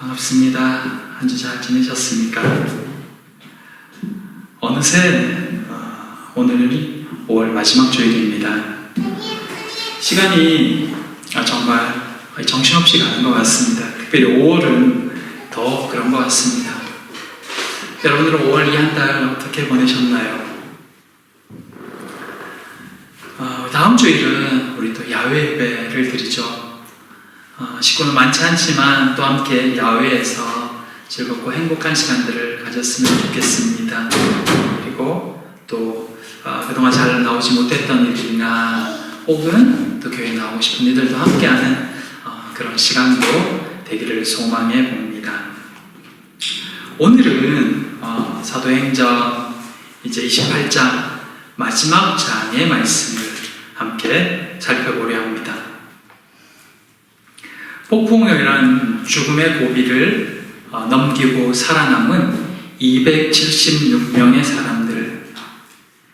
반갑습니다. 한 주 잘 지내셨습니까? 어느새 오늘이 5월 마지막 주일입니다. 시간이 정말 정신없이 가는 것 같습니다. 특별히 5월은 더 그런 것 같습니다. 여러분들은 5월 이 한 달 어떻게 보내셨나요? 다음 주일은 우리 또 야외 예배를 드리죠. 식구는 많지 않지만 또 함께 야외에서 즐겁고 행복한 시간들을 가졌으면 좋겠습니다. 그리고 또 그동안 잘 나오지 못했던 이들이나 혹은 또 교회에 나오고 싶은 이들도 함께하는 그런 시간도 되기를 소망해 봅니다. 오늘은 사도행전 이제 28장 마지막 장의 말씀을 함께 살펴보려 합니다. 폭풍이라는 죽음의 고비를 넘기고 살아남은 276명의 사람들,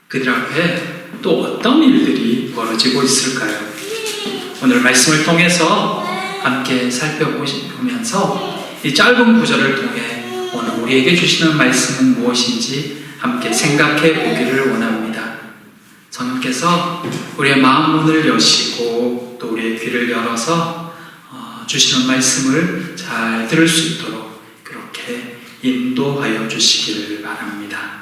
그들 앞에 또 어떤 일들이 벌어지고 있을까요? 오늘 말씀을 통해서 함께 살펴보면서 이 짧은 구절을 통해 오늘 우리에게 주시는 말씀은 무엇인지 함께 생각해 보기를 원합니다. 성령께서 우리의 마음 문을 여시고 또 우리의 귀를 열어서 주시는 말씀을 잘 들을 수 있도록 그렇게 인도하여 주시기를 바랍니다.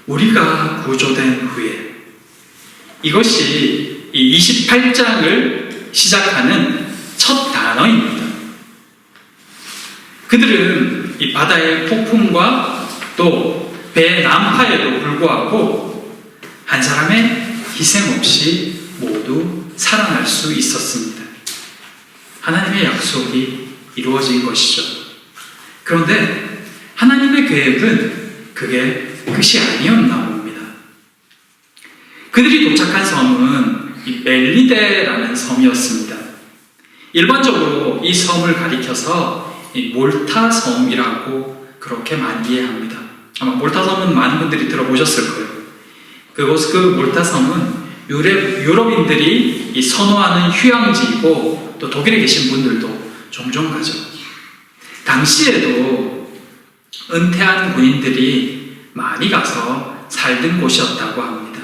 우리가 구조된 후에, 이것이 이 28장을 시작하는 첫 단어입니다. 그들은 이 바다의 폭풍과 또 배의 난파에도 불구하고 한 사람의 희생 없이 모두 살아날 수 있었습니다. 하나님의 약속이 이루어진 것이죠. 그런데 하나님의 계획은 그게 끝이 아니었나 봅니다. 그들이 도착한 섬은 이 멜리데라는 섬이었습니다. 일반적으로 이 섬을 가리켜서 이 몰타 섬이라고 그렇게 많이 이해합니다. 아마 몰타 섬은 많은 분들이 들어보셨을 거예요. 그 몰타 섬은 유럽인들이 이 선호하는 휴양지이고 또 독일에 계신 분들도 종종 가죠. 당시에도 은퇴한 군인들이 많이 가서 살던 곳이었다고 합니다.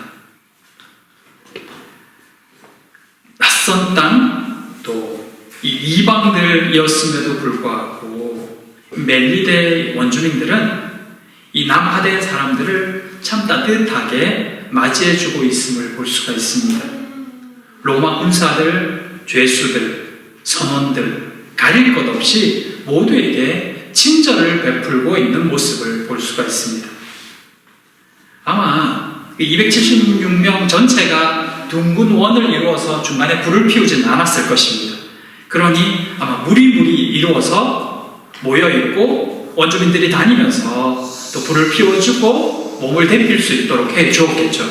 낯선 땅, 또 이 이방들이었음에도 불구하고 멜리데 원주민들은 이 난파된 사람들을 참 따뜻하게 맞이해주고 있음을 볼 수가 있습니다. 로마 군사들, 죄수들, 선원들 가릴 것 없이 모두에게 친절을 베풀고 있는 모습을 볼 수가 있습니다. 아마 276명 전체가 둥근 원을 이루어서 중간에 불을 피우지는 않았을 것입니다. 그러니 아마 무리무리 이루어서 모여있고 원주민들이 다니면서 또 불을 피워주고 몸을 데필 수 있도록 해주었겠죠.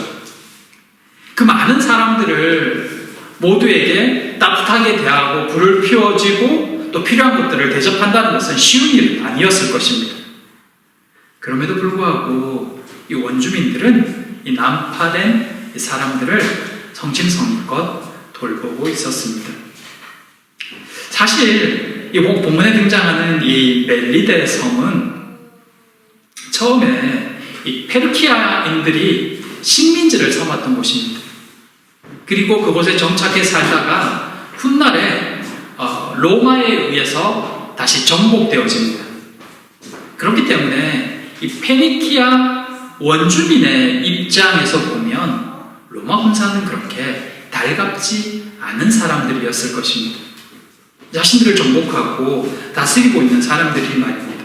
그 많은 사람들을 모두에게 따뜻하게 대하고 불을 피워주고 또 필요한 것들을 대접한다는 것은 쉬운 일은 아니었을 것입니다. 그럼에도 불구하고 이 원주민들은 이 난파된 이 사람들을 성심성의껏 돌보고 있었습니다. 사실 이 본문에 등장하는 이 멜리데 섬은 처음에 이 페르키아인들이 식민지를 삼았던 곳입니다. 그리고 그곳에 정착해 살다가 훗날에 로마에 의해서 다시 정복되어집니다. 그렇기 때문에 이 페르키아 원주민의 입장에서 보면 로마 군사는 그렇게 달갑지 않은 사람들이었을 것입니다. 자신들을 정복하고 다스리고 있는 사람들이 말입니다.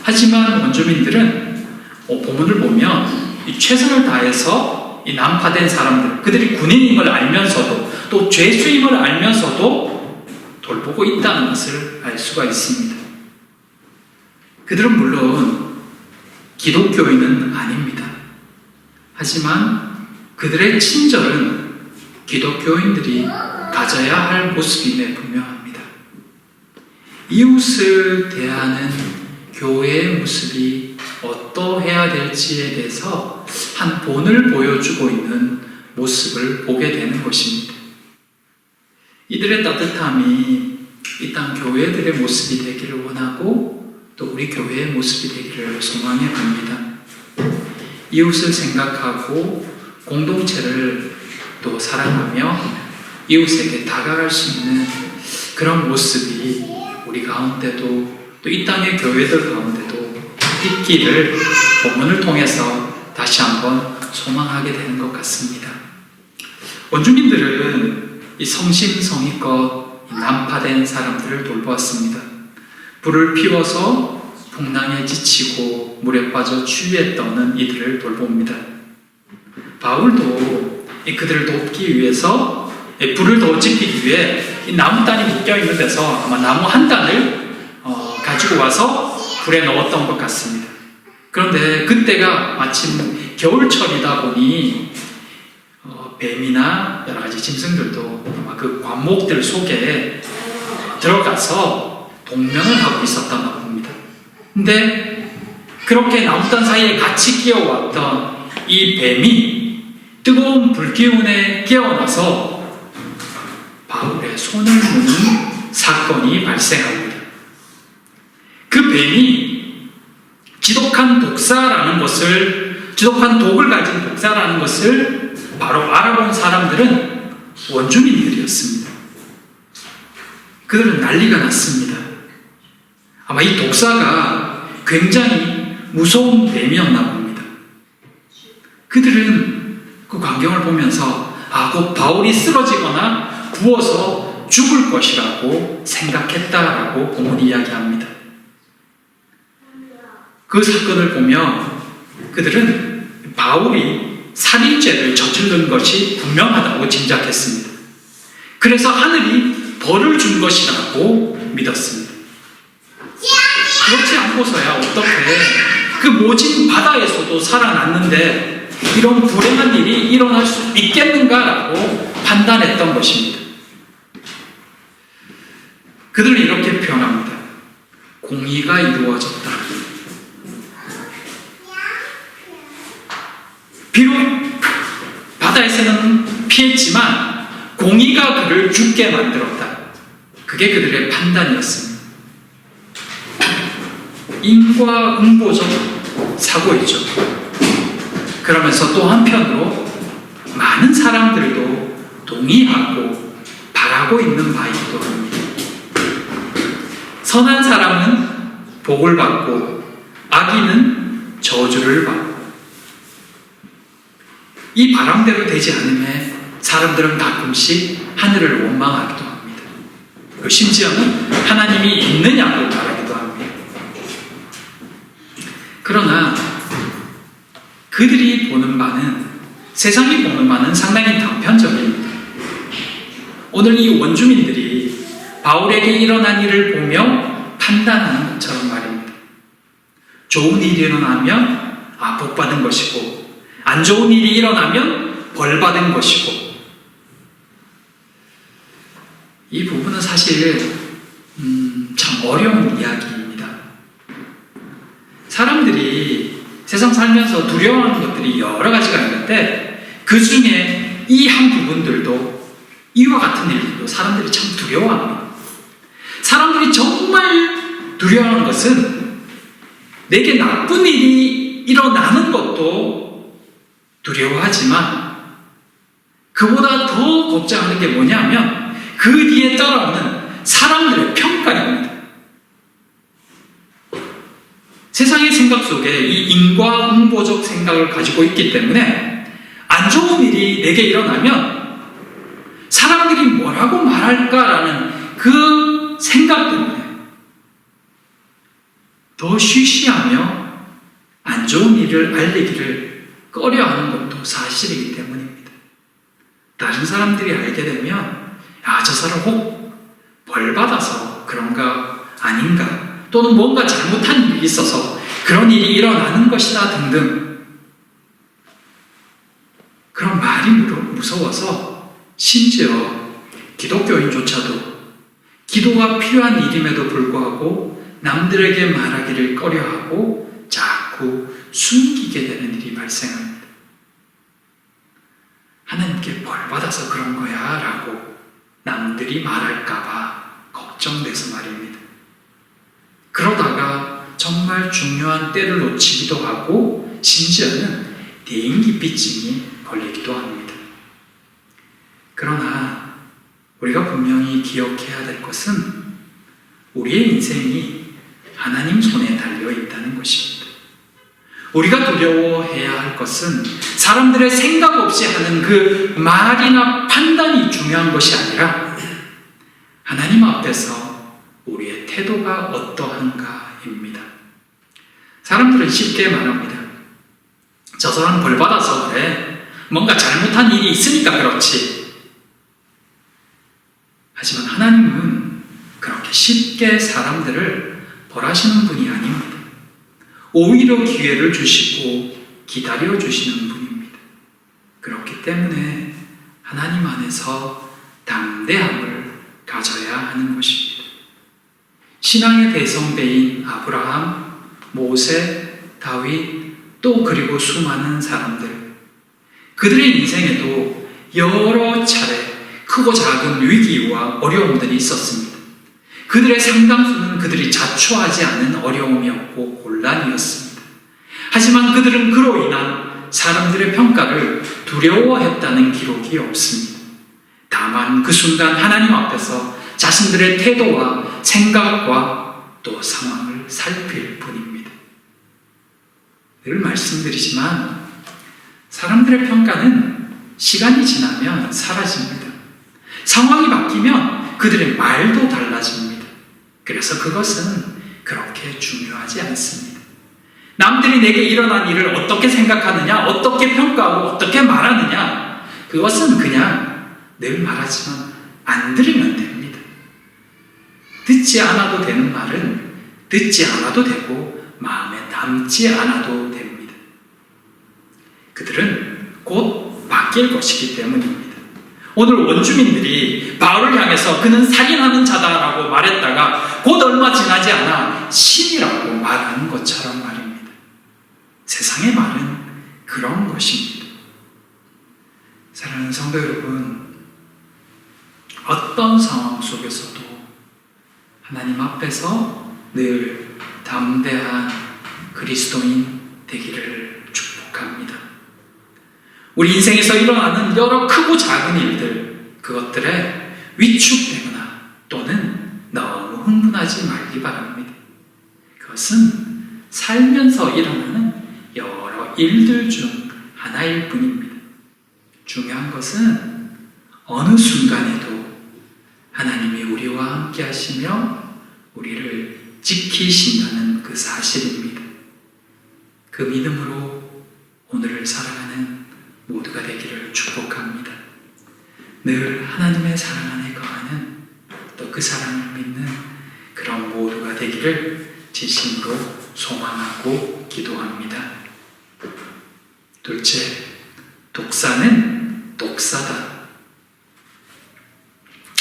하지만 원주민들은 본문을 보면 이 최선을 다해서 이 난파된 사람들, 그들이 군인임을 알면서도 또 죄수임을 알면서도 돌보고 있다는 것을 알 수가 있습니다. 그들은 물론 기독교인은 아닙니다. 하지만 그들의 친절은 기독교인들이 가져야 할 모습임에 분명합니다. 이웃을 대하는 교회의 모습이 어떠해야 될지에 대해서 한 본을 보여주고 있는 모습을 보게 되는 것입니다. 이들의 따뜻함이 이 땅 교회들의 모습이 되기를 원하고 또 우리 교회의 모습이 되기를 소망해 봅니다. 이웃을 생각하고 공동체를 또 사랑하며 이웃에게 다가갈 수 있는 그런 모습이 우리 가운데도 또 이 땅의 교회들 가운데도 있기를 본문을 통해서 다시 한번 소망하게 되는 것 같습니다. 원주민들은 이 성심성의껏 난파된 사람들을 돌보았습니다. 불을 피워서 풍랑에 지치고 물에 빠져 추위에 떠는 이들을 돌봅니다. 바울도 그들을 돕기 위해서 불을 더 지피기 위해 이 나무단이 묶여있는 데서 아마 나무 한 단을 가지고 와서 불에 넣었던 것 같습니다. 그런데 그때가 마침 겨울철이다 보니 뱀이나 여러 가지 짐승들도 아마 그 관목들 속에 들어가서 동면을 하고 있었다고 봅니다. 근데 그렇게 나무단 사이에 같이 끼어왔던 이 뱀이 뜨거운 불기운에 깨어나서 바울의 손을 무는 사건이 발생합니다. 그 뱀이 지독한 독사라는 것을, 지독한 독을 가진 독사라는 것을 바로 알아본 사람들은 원주민들이었습니다. 그들은 난리가 났습니다. 아마 이 독사가 굉장히 무서운 뱀이었나 봅니다. 그들은 그 광경을 보면서 곧 바울이 쓰러지거나 부어서 죽을 것이라고 생각했다라고 본문이 이야기합니다. 그 사건을 보며 그들은 바울이 살인죄를 저지른 것이 분명하다고 짐작했습니다. 그래서 하늘이 벌을 준 것이라고 믿었습니다. 그렇지 않고서야 어떻게 그 모진 바다에서도 살아났는데 이런 불행한 일이 일어날 수 있겠는가라고 판단했던 것입니다. 그들은 이렇게 표현합니다. 공의가 이루어졌다. 비록 바다에서는 피했지만 공의가 그를 죽게 만들었다. 그게 그들의 판단이었습니다. 인과응보적 사고이죠. 그러면서 또 한편으로 많은 사람들도 동의하고 바라고 있는 바이기도 합니다. 선한 사람은 복을 받고 악인은 저주를 받고 이 바람대로 되지 않으면 사람들은 가끔씩 하늘을 원망하기도 합니다. 심지어는 하나님이 있느냐고 말하기도 합니다. 그러나 그들이 보는 바는, 세상이 보는 바는 상당히 단편적입니다. 오늘 이 원주민들이 바울에게 일어난 일을 보며 판단하는 것처럼 말입니다. 좋은 일이 일어나면 복받은 것이고 안 좋은 일이 일어나면 벌받은 것이고, 이 부분은 사실 참 어려운 이야기입니다. 사람들이 세상 살면서 두려워하는 것들이 여러 가지가 있는데 그 중에 이 한 부분들도, 이와 같은 일들도 사람들이 참 두려워합니다. 사람들이 정말 두려워하는 것은 내게 나쁜 일이 일어나는 것도 두려워하지만 그보다 더 걱정하는 게 뭐냐면 그 뒤에 따라오는 사람들의 평가입니다. 세상의 생각 속에 이 인과응보적 생각을 가지고 있기 때문에 안 좋은 일이 내게 일어나면 사람들이 뭐라고 말할까라는 그 생각 때문에 더 쉬쉬하며 안 좋은 일을 알리기를 꺼려하는 것도 사실이기 때문입니다. 다른 사람들이 알게 되면 저 사람 혹 벌받아서 그런가 아닌가, 또는 뭔가 잘못한 일이 있어서 그런 일이 일어나는 것이다 등등, 그런 말이 무서워서 심지어 기독교인조차도 기도가 필요한 일임에도 불구하고 남들에게 말하기를 꺼려하고 자꾸 숨기게 되는 일이 발생합니다. 하나님께 벌받아서 그런 거야 라고 남들이 말할까봐 걱정 걱정돼서 말입니다. 그러다가 정말 중요한 때를 놓치기도 하고 심지어는 대인기피증이 걸리기도 합니다. 그러나 우리가 분명히 기억해야 될 것은 우리의 인생이 하나님 손에 달려 있다는 것입니다. 우리가 두려워해야 할 것은 사람들의 생각 없이 하는 그 말이나 판단이 중요한 것이 아니라 하나님 앞에서 우리의 태도가 어떠한가입니다. 사람들은 쉽게 말합니다. 저 사람 벌 받아서 그래. 뭔가 잘못한 일이 있으니까 그렇지. 하지만 하나님은 그렇게 쉽게 사람들을 벌하시는 분이 아닙니다. 오히려 기회를 주시고 기다려 주시는 분입니다. 그렇기 때문에 하나님 안에서 담대함을 가져야 하는 것입니다. 신앙의 대성배인 아브라함, 모세, 다윗, 또 그리고 수많은 사람들, 그들의 인생에도 여러 차례 크고 작은 위기와 어려움들이 있었습니다. 그들의 상당수는 그들이 자초하지 않은 어려움이었고 곤란이었습니다. 하지만 그들은 그로 인한 사람들의 평가를 두려워했다는 기록이 없습니다. 다만 그 순간 하나님 앞에서 자신들의 태도와 생각과 또 상황을 살필 뿐입니다. 늘 말씀드리지만 사람들의 평가는 시간이 지나면 사라집니다. 상황이 바뀌면 그들의 말도 달라집니다. 그래서 그것은 그렇게 중요하지 않습니다. 남들이 내게 일어난 일을 어떻게 생각하느냐, 어떻게 평가하고 어떻게 말하느냐, 그것은 그냥 늘 말하지만 안 들으면 됩니다. 듣지 않아도 되는 말은 듣지 않아도 되고 마음에 담지 않아도 됩니다. 그들은 곧 바뀔 것이기 때문입니다. 오늘 원주민들이 바울을 향해서 그는 살인하는 자다라고 말했다가 곧 얼마 지나지 않아 신이라고 말하는 것처럼 말입니다. 세상의 말은 그런 것입니다. 사랑하는 성도 여러분, 어떤 상황 속에서도 하나님 앞에서 늘 담대한 그리스도인 되기를 축복합니다. 우리 인생에서 일어나는 여러 크고 작은 일들, 그것들에 위축되거나 또는 너무 흥분하지 말기 바랍니다. 그것은 살면서 일어나는 여러 일들 중 하나일 뿐입니다. 중요한 것은 어느 순간에도 하나님이 우리와 함께 하시며 우리를 지키신다는 그 사실입니다. 그 믿음으로 오늘을 살아가는 모두가 되기를 축복합니다. 늘 하나님의 사랑 안에 거하는 또 그 사랑을 믿는 그런 모두가 되기를 진심으로 소망하고 기도합니다. 둘째, 독사는 독사다.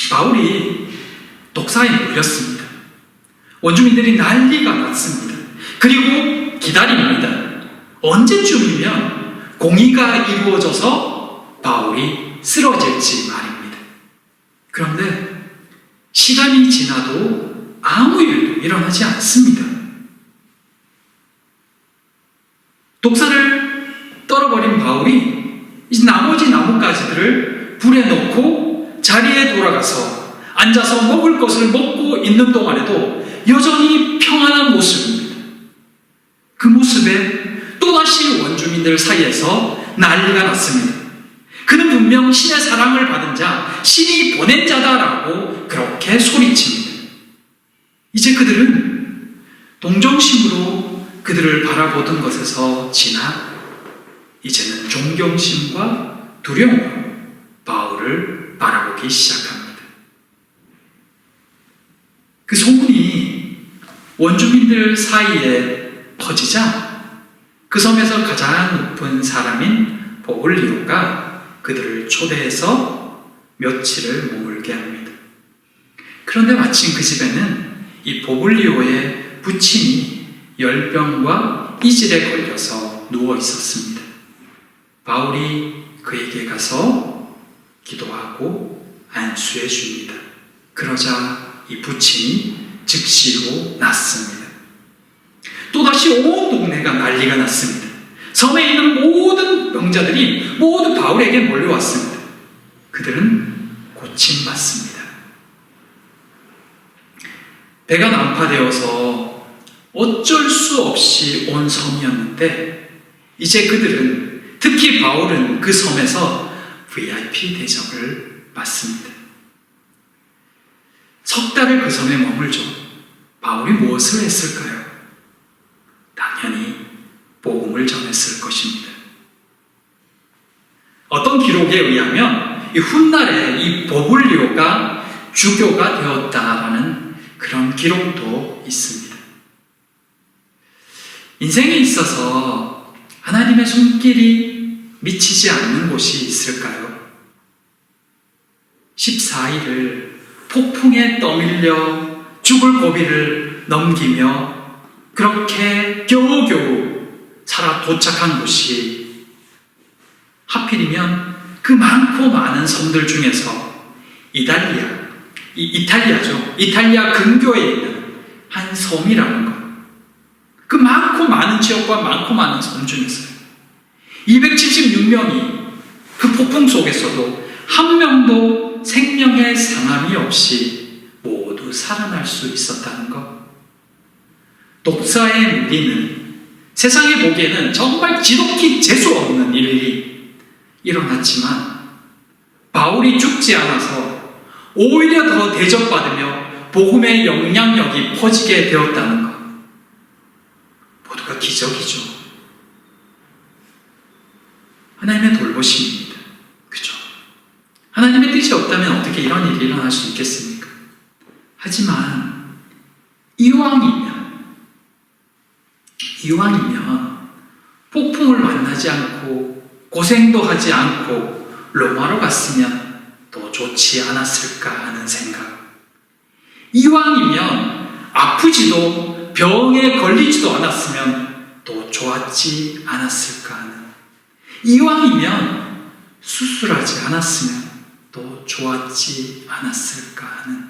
바울이 독사에 물렸습니다. 원주민들이 난리가 났습니다. 그리고 기다립니다. 언제쯤이면 공의가 이루어져서 바울이 쓰러질지 말입니다. 그런데 시간이 지나도 아무 일도 일어나지 않습니다. 독사를 떨어버린 바울이 이제 나머지 나뭇가지들을 불에 넣고 자리에 돌아가서 앉아서 먹을 것을 먹고 있는 동안에도 여전히 평안한 모습입니다. 그 모습에 또다시 원주민들 사이에서 난리가 났습니다. 그는 분명 신의 사랑을 받은 자, 신이 보낸 자다라고 그렇게 소리칩니다. 이제 그들은 동정심으로 그들을 바라보던 것에서 지나 이제는 존경심과 두려움으로 바울을 바라보기 시작합니다. 그 소문이 원주민들 사이에 퍼지자 그 섬에서 가장 높은 사람인 보블리오가 그들을 초대해서 며칠을 머물게 합니다. 그런데 마침 그 집에는 이 보블리오의 부친이 열병과 이질에 걸려서 누워 있었습니다. 바울이 그에게 가서 기도하고 안수해 줍니다. 그러자 이 부친이 즉시로 났습니다. 또다시 온 동네가 난리가 났습니다. 섬에 있는 모든 병자들이 모두 바울에게 몰려왔습니다. 그들은 고침받습니다. 배가 난파되어서 어쩔 수 없이 온 섬이었는데 이제 그들은, 특히 바울은 그 섬에서 VIP 대접을 받습니다. 석 달을 그 섬에 머물죠. 바울이 무엇을 했을까요? 당연히 복음을 전했을 것입니다. 어떤 기록에 의하면 이 훗날에 이 보블리오가 주교가 되었다라는 그런 기록도 있습니다. 인생에 있어서 하나님의 손길이 미치지 않는 곳이 있을까요? 14일을 폭풍에 떠밀려 죽을 고비를 넘기며 그렇게 겨우겨우 살아 도착한 곳이 하필이면 그 많고 많은 섬들 중에서 이탈리아죠. 이탈리아 근교에 있는 한 섬이라는 것. 그 많고 많은 지역과 많고 많은 섬 중에서요. 276명이 그 폭풍 속에서도 한 명도 생명의 상함이 없이 모두 살아날 수 있었다는 것. 독사의 무리는 세상에 보기에는 정말 지독히 재수 없는 일이 일어났지만 바울이 죽지 않아서 오히려 더 대접받으며 복음의 영향력이 퍼지게 되었다는 것. 모두가 기적이죠. 하나님의 돌보심입니다. 그죠? 하나님의 뜻이 없다면 어떻게 이런 일이 일어날 수 있겠습니까? 하지만 이왕이면 폭풍을 만나지 않고 고생도 하지 않고 로마로 갔으면 더 좋지 않았을까 하는 생각. 이왕이면 아프지도 병에 걸리지도 않았으면 더 좋았지 않았을까 하는. 이왕이면 수술하지 않았으면 더 좋았지 않았을까 하는.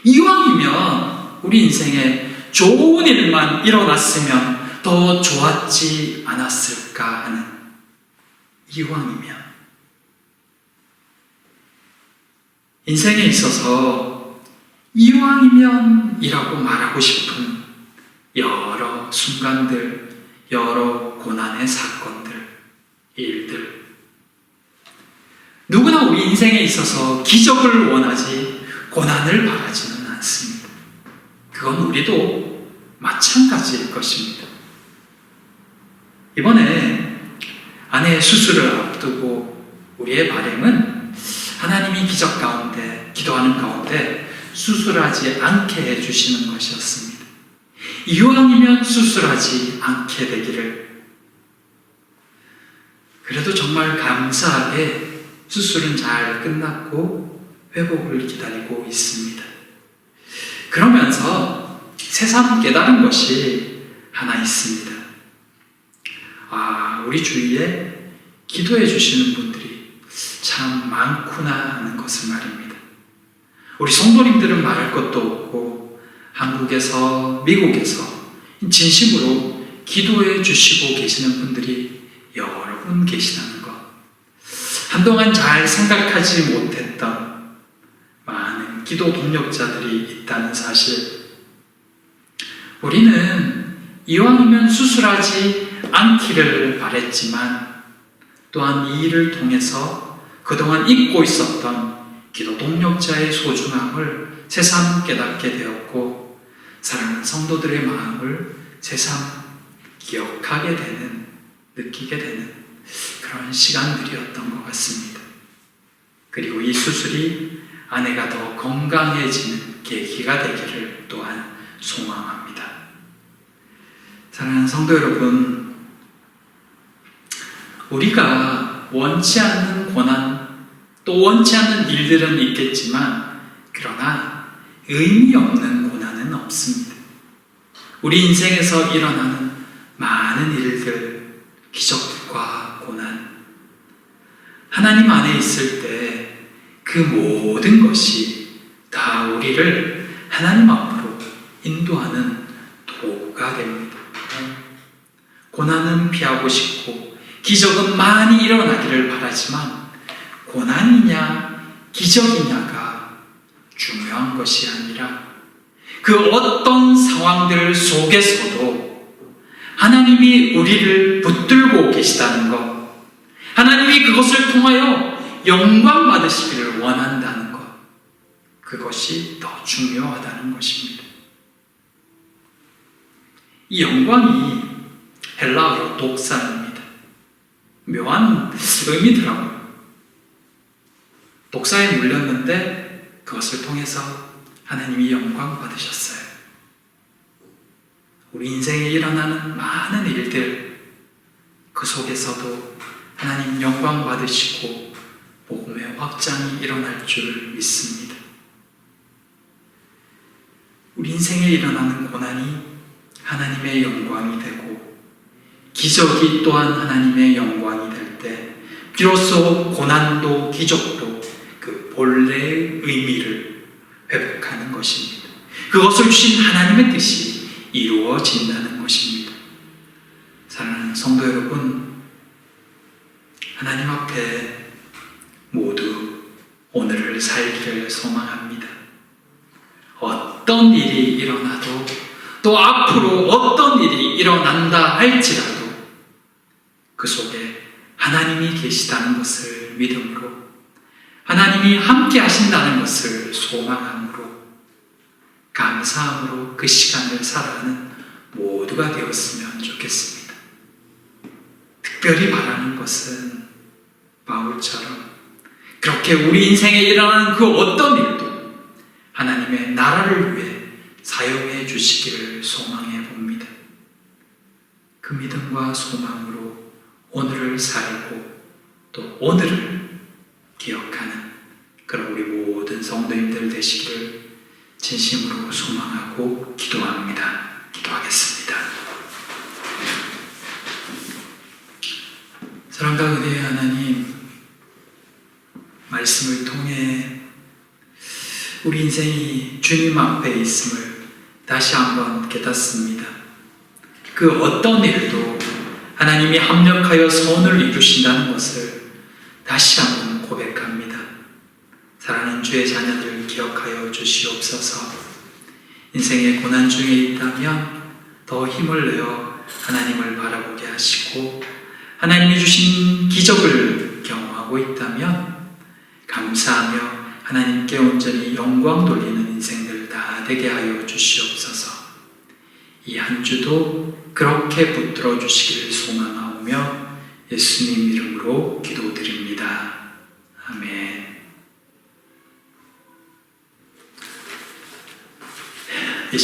이왕이면 우리 인생에 좋은 일만 일어났으면 더 좋았지 않았을까 하는. 이왕이면. 인생에 있어서 이왕이면이라고 말하고 싶은 여러 순간들, 여러 고난의 사건들, 일들. 누구나 우리 인생에 있어서 기적을 원하지 고난을 바라지는 않습니다. 그건 우리도 마찬가지일 것입니다. 이번에 아내의 수술을 앞두고 우리의 바람은 하나님이 기적 가운데, 기도하는 가운데 수술하지 않게 해주시는 것이었습니다. 이왕이면 수술하지 않게 되기를. 그래도 정말 감사하게 수술은 잘 끝났고 회복을 기다리고 있습니다. 그러면서 새삼 깨달은 것이 하나 있습니다. 우리 주위에 기도해 주시는 분들이 참 많구나 하는 것을 말입니다. 우리 성도님들은 말할 것도 없고 한국에서, 미국에서 진심으로 기도해 주시고 계시는 분들이 여러 분 계시다는 것. 한동안 잘 생각하지 못했던 많은 기도 동력자들이 있다는 사실. 우리는 이왕이면 수술하지 않기를 바랬지만 또한 이 일을 통해서 그동안 잊고 있었던 기도 동력자의 소중함을 새삼 깨닫게 되었고 사랑하는 성도들의 마음을 새삼 기억하게 되는, 느끼게 되는 그런 시간들이었던 것 같습니다. 그리고 이 수술이 아내가 더 건강해지는 계기가 되기를 또한 소망합니다. 사랑하는 성도 여러분, 우리가 원치 않는 고난, 또 원치 않는 일들은 있겠지만 그러나 의미 없는 고난은 없습니다. 우리 인생에서 일어나는 많은 일들, 기적과 고난, 하나님 안에 있을 때 그 모든 것이 다 우리를 하나님 앞으로 인도하는 도구가 됩니다. 고난은 피하고 싶고 기적은 많이 일어나기를 바라지만 고난이냐 기적이냐가 중요한 것이 아니라 그 어떤 상황들 속에서도 하나님이 우리를 붙들고 계시다는 것, 하나님이 그것을 통하여 영광 받으시기를 원한다는 것, 그것이 더 중요하다는 것입니다. 이 영광이 헬라어로 독사입니다. 묘한 의미더라고요. 독사에 물렸는데 그것을 통해서 하나님이 영광 받으셨어요. 우리 인생에 일어나는 많은 일들, 그 속에서도 하나님 영광 받으시고 복음의 확장이 일어날 줄 믿습니다. 우리 인생에 일어나는 고난이 하나님의 영광이 되고 기적이 또한 하나님의 영광이 될 때 비로소 고난도 기적도 그 본래의 의미를 회복하는 것입니다. 그것을 주신 하나님의 뜻이 이루어진다는 것입니다. 사랑하는 성도 여러분, 하나님 앞에 모두 오늘을 살기를 소망합니다. 어떤 일이 일어나도 또 앞으로 어떤 일이 일어난다 할지라도 그 속에 하나님이 계시다는 것을 믿음으로, 하나님이 함께 하신다는 것을 소망함으로, 감사함으로 그 시간을 살아가는 모두가 되었으면 좋겠습니다. 특별히 바라는 것은 바울처럼 그렇게 우리 인생에 일어나는 그 어떤 일도 하나님의 나라를 위해 사용해 주시기를 소망해 봅니다. 그 믿음과 소망으로 오늘을 살고 또 오늘을 기억하는 그런 우리 모든 성도님들 되시기를 진심으로 소망하고 기도합니다. 기도하겠습니다. 사랑과 은혜의 하나님, 말씀을 통해 우리 인생이 주님 앞에 있음을 다시 한번 깨닫습니다. 그 어떤 일도 하나님이 합력하여 선을 이루신다는 것을 다시 한번 고백합니다. 사랑하는 주의 자녀들 기억하여 주시옵소서. 인생의 고난 중에 있다면 더 힘을 내어 하나님을 바라보게 하시고, 하나님이 주신 기적을 경험하고 있다면 감사하며 하나님께 온전히 영광 돌리는 인생들 다 되게 하여 주시옵소서. 이 한 주도 그렇게 붙들어 주시기를 소망하오며 예수님 이름으로